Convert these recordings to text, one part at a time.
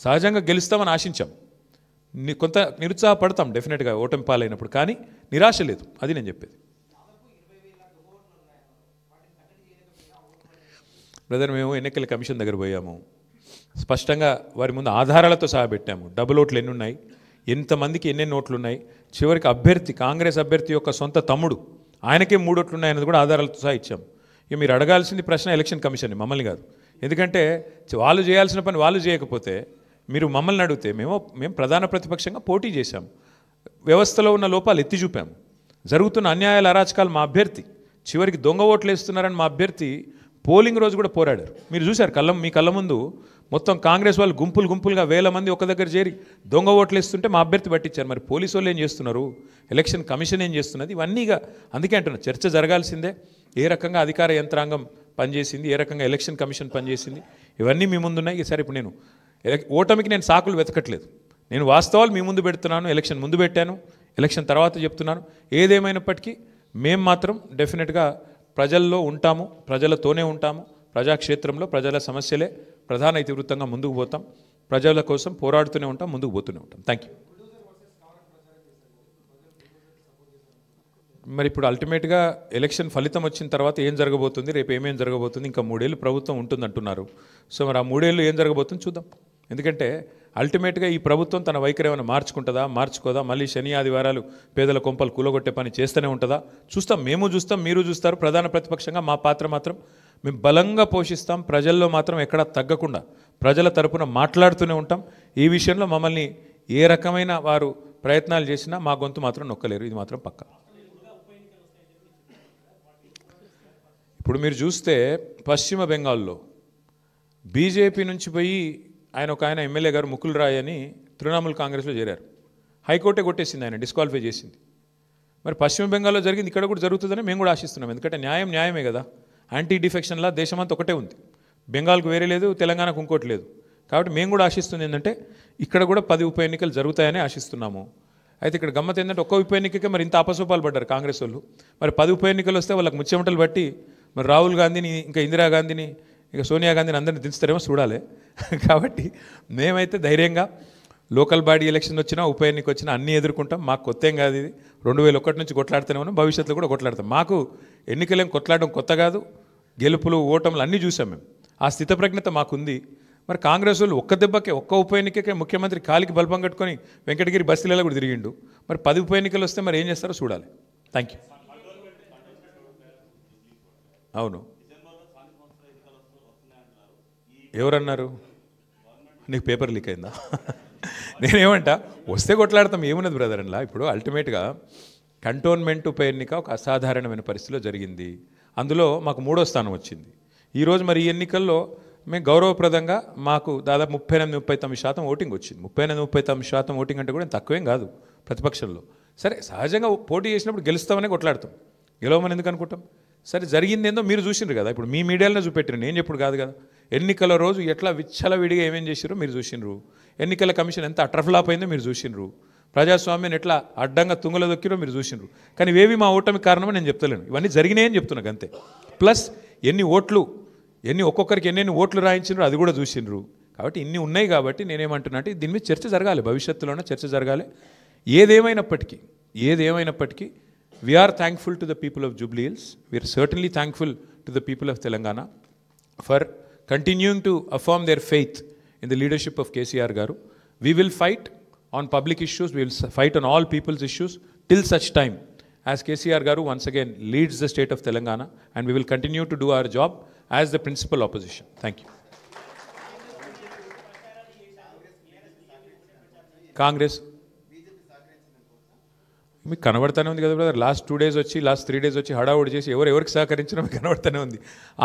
సహజంగా గెలుస్తామని ఆశించాం, కొంత నిరుత్సాహపడతాం డెఫినెట్గా ఓటమి పాలైనప్పుడు, కానీ నిరాశ లేదు, అది నేను చెప్పేది. బ్రదర్, మేము ఎన్నికల కమిషన్ దగ్గర పోయాము, స్పష్టంగా వారి ముందు ఆధారాలతో సహా పెట్టాము. డబుల్ ఓట్లు ఎన్ని ఉన్నాయి, ఎంతమందికి ఎన్నెన్ని ఓట్లు ఉన్నాయి, చివరికి అభ్యర్థి కాంగ్రెస్ అభ్యర్థి యొక్క సొంత తమ్ముడు ఆయనకే 3 ఓట్లు ఉన్నాయన్నది కూడా ఆధారాలతో సహా ఇచ్చాము. ఇక మీరు అడగాల్సింది ప్రశ్న ఎలక్షన్ కమిషన్ని, మమ్మల్ని కాదు. ఎందుకంటే వాళ్ళు చేయాల్సిన పని వాళ్ళు చేయకపోతే మీరు మమ్మల్ని అడిగితే మేము ప్రధాన ప్రతిపక్షంగా పోటీ చేశాము, వ్యవస్థలో ఉన్న లోపాలు ఎత్తి చూపాము, జరుగుతున్న అన్యాయాల అరాచకాలు మా అభ్యర్థి, చివరికి దొంగ ఓట్లు వేస్తున్నారని మా అభ్యర్థి పోలింగ్ రోజు కూడా పోరాడారు. మీరు చూశారు మీ కళ్ళ ముందు మొత్తం కాంగ్రెస్ వాళ్ళు గుంపులుగా 1000 మంది ఒక దగ్గర చేరి దొంగ ఓట్లు వేస్తుంటే మా అభ్యర్థి పట్టించారు. మరి పోలీసు వాళ్ళు ఏం చేస్తున్నారు, ఎలక్షన్ కమిషన్ ఏం చేస్తున్నది, ఇవన్నీగా అందుకే అంటున్నా చర్చ జరగాల్సిందే. ఏ రకంగా అధికార యంత్రాంగం పనిచేసింది, ఏ రకంగా ఎలక్షన్ కమిషన్ పనిచేసింది, ఇవన్నీ మీ ముందున్నాయి. సరే, ఇప్పుడు నేను ఓటమికి నేను సాకులు వెతకట్లేదు, నేను వాస్తవాలు మీ ముందు పెడుతున్నాను. ఎలక్షన్ ముందు పెట్టాను, ఎలక్షన్ తర్వాత చెప్తున్నాను. ఏదేమైనప్పటికీ మేము మాత్రం డెఫినెట్గా ప్రజల్లో ఉంటాము, ప్రజలతోనే ఉంటాము, ప్రజాక్షేత్రంలో ప్రజల సమస్యలే ప్రధాన ఇతివృత్తంగా ముందుకు పోతాం, ప్రజల కోసం పోరాడుతూనే ఉంటాం, ముందుకు పోతూనే ఉంటాం. Thank you. మరి ఇప్పుడు అల్టిమేట్గా ఎలక్షన్ ఫలితం వచ్చిన తర్వాత ఏం జరగబోతుంది, రేపు ఏమేం జరగబోతుంది, ఇంకా 3 ఏళ్ళు ప్రభుత్వం ఉంటుంది అంటున్నారు. సో మరి ఆ 3 ఏళ్ళు ఏం జరగబోతుంది చూద్దాం. ఎందుకంటే అల్టిమేట్గా ఈ ప్రభుత్వం తన వైఖరి ఏమైనా మార్చుకుంటుందా, మార్చుకోదా, మళ్ళీ శని ఆదివారాలు పేదల కొంపలు కూలగొట్టే పని చేస్తూనే ఉంటుందా చూస్తాం. మేము చూస్తాం, మీరు చూస్తారు. ప్రధాన ప్రతిపక్షంగా మా పాత్ర మాత్రం మేము బలంగా పోషిస్తాం. ప్రజల్లో మాత్రం ఎక్కడా తగ్గకుండా ప్రజల తరపున మాట్లాడుతూనే ఉంటాం. ఈ విషయంలో మమ్మల్ని ఏ రకమైన వారు ప్రయత్నాలు చేసినా మా గొంతు మాత్రం నొక్కలేరు, ఇది మాత్రం పక్కా. ఇప్పుడు మీరు చూస్తే పశ్చిమ బెంగాల్లో బీజేపీ నుంచి పోయి ఆయన ఎమ్మెల్యే గారు ముకుల్ రాయ్ అని తృణమూల్ కాంగ్రెస్లో చేరారు. హైకోర్టే కొట్టేసింది, ఆయన డిస్క్వాలిఫై చేసింది. మరి పశ్చిమ బెంగాల్లో జరిగింది ఇక్కడ కూడా జరుగుతుందని మేము కూడా ఆశిస్తున్నాం. ఎందుకంటే న్యాయమే కదా, యాంటీ డిఫెక్షన్లా దేశమంతా ఒకటే ఉంది, బెంగాల్కు వేరే లేదు, తెలంగాణకు ఇంకోటి లేదు. కాబట్టి మేము కూడా ఆశిస్తుంది ఏంటంటే ఇక్కడ కూడా 10 ఉప ఎన్నికలు జరుగుతాయని ఆశిస్తున్నాము. అయితే ఇక్కడ గమ్మత్ ఏంటంటే ఒక్క ఉప ఎన్నికకే మరి ఇంత అపసోపాలు పడ్డారు కాంగ్రెస్ వాళ్ళు. మరి 10 ఉప ఎన్నికలు వస్తే వాళ్ళకి ముచ్చెమటలు బట్టి మరి రాహుల్ గాంధీని, ఇంకా ఇందిరాగాంధీని, ఇక సోనియా గాంధీని అందరినీ దించుతారేమో చూడాలి. కాబట్టి మేమైతే ధైర్యంగా లోకల్ బాడీ ఎలక్షన్ వచ్చినా ఉప ఎన్నిక వచ్చినా అన్నీ ఎదుర్కొంటాం. మాకు కొత్త ఏం కాదు, ఇది 2001 నుంచి కొట్లాడుతూనే ఉన్నాం, భవిష్యత్తులో కూడా కొట్లాడతాం. మాకు ఎన్నికలేం కొట్లాడడం కొత్త కాదు, గెలుపులు ఓటములు అన్నీ చూసాం మేము, ఆ స్థితప్రజ్ఞత మాకుంది. మరి కాంగ్రెస్ వాళ్ళు ఒక్క దెబ్బకే ఒక్క ఉప ఎన్నికకే ముఖ్యమంత్రి కాలికి బల్బం కట్టుకొని వెంకటగిరి బస్తీలలో కూడా తిరిగిండు. మరి 10 ఉప ఎన్నికలు వస్తే మరి ఏం చేస్తారో చూడాలి. Thank you. అవును, ఎవరన్నారు? నీకు పేపర్ లీక్ అయిందా? నేనేమంటా, వస్తే కొట్లాడతాం, ఏమున్నది బ్రదర్ అలా. ఇప్పుడు అల్టిమేట్గా కంటోన్మెంట్ ఉప ఎన్నిక ఒక అసాధారణమైన పరిస్థితిలో జరిగింది, అందులో మాకు 3వ స్థానం వచ్చింది. ఈరోజు మరి ఈ ఎన్నికల్లో మేము గౌరవప్రదంగా మాకు దాదాపు 38-39% ఓటింగ్ వచ్చింది. 38-39% ఓటింగ్ అంటే కూడా తక్కువేం కాదు ప్రతిపక్షంలో. సరే, సహజంగా పోటీ చేసినప్పుడు గెలుస్తామనే కొట్లాడతాం, గెలవమని ఎందుకు అనుకుంటాం? సరే, జరిగింది ఏందో మీరు చూసిండ్రు కదా, ఇప్పుడు మీ మీడియాలో చూపెట్టిరు, నేను చెప్పుడు కాదు కదా. ఎన్నికల రోజు ఎట్లా విచ్చలవిడిగా ఏమేం చేసిరో మీరు చూసిండ్రు, ఎన్నికల కమిషన్ ఎంత అట్రఫ్లాప్ అయిందో మీరు చూసిండ్రు, ప్రజాస్వామ్యాన్ని ఎట్లా అడ్డంగా తుంగలో దొక్కిరో మీరు చూసిండ్రు. కానీ ఇవేవి మా ఓటమి కారణమని నేను చెప్తలేను, ఇవన్నీ జరిగినాయని చెప్తున్నాను అంతే. ప్లస్ ఒక్కొక్కరికి ఎన్నెన్ని ఓట్లు రాయించిండ్రు అది కూడా చూసిండ్రు. కాబట్టి ఇన్ని ఉన్నాయి కాబట్టి నేనేమంటున్నా అంటే దీని మీద చర్చ జరగాలి, భవిష్యత్తులోనే చర్చ జరగాలి. ఏదేమైనప్పటికీ we are thankful to the people of Jubilee Hills. We are certainly thankful to the people of Telangana for continuing to affirm their faith in the leadership of KCR Garu. We will fight on public issues, we will fight on all people's issues till such time as KCR Garu once again leads the state of Telangana, and we will continue to do our job as the principal opposition. Thank you. Congress మీకు కనబడతానే ఉంది కదా brother, last 3 days వచ్చి హడావుడి చేసి ఎవరికి సహకరించినా మీకు కనబడతానే ఉంది.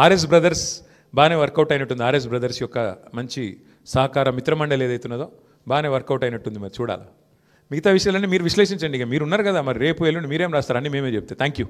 RS brothers బాగానే వర్కౌట్ అయినట్టుంది, ఆర్ఎస్ బ్రదర్స్ యొక్క మంచి సహకార మిత్రమండలి ఏదైతున్నదో బాగానే వర్కౌట్ అయినట్టుంది. మరి చూడాలి, మిగతా విషయాలన్నీ మీరు విశ్లేషించండి. ఇక మీరు ఉన్నారు కదా, మరి రేపు ఎల్లుండి మీరేం రాస్తారు అన్నీ మేమే చెప్తే. Thank you.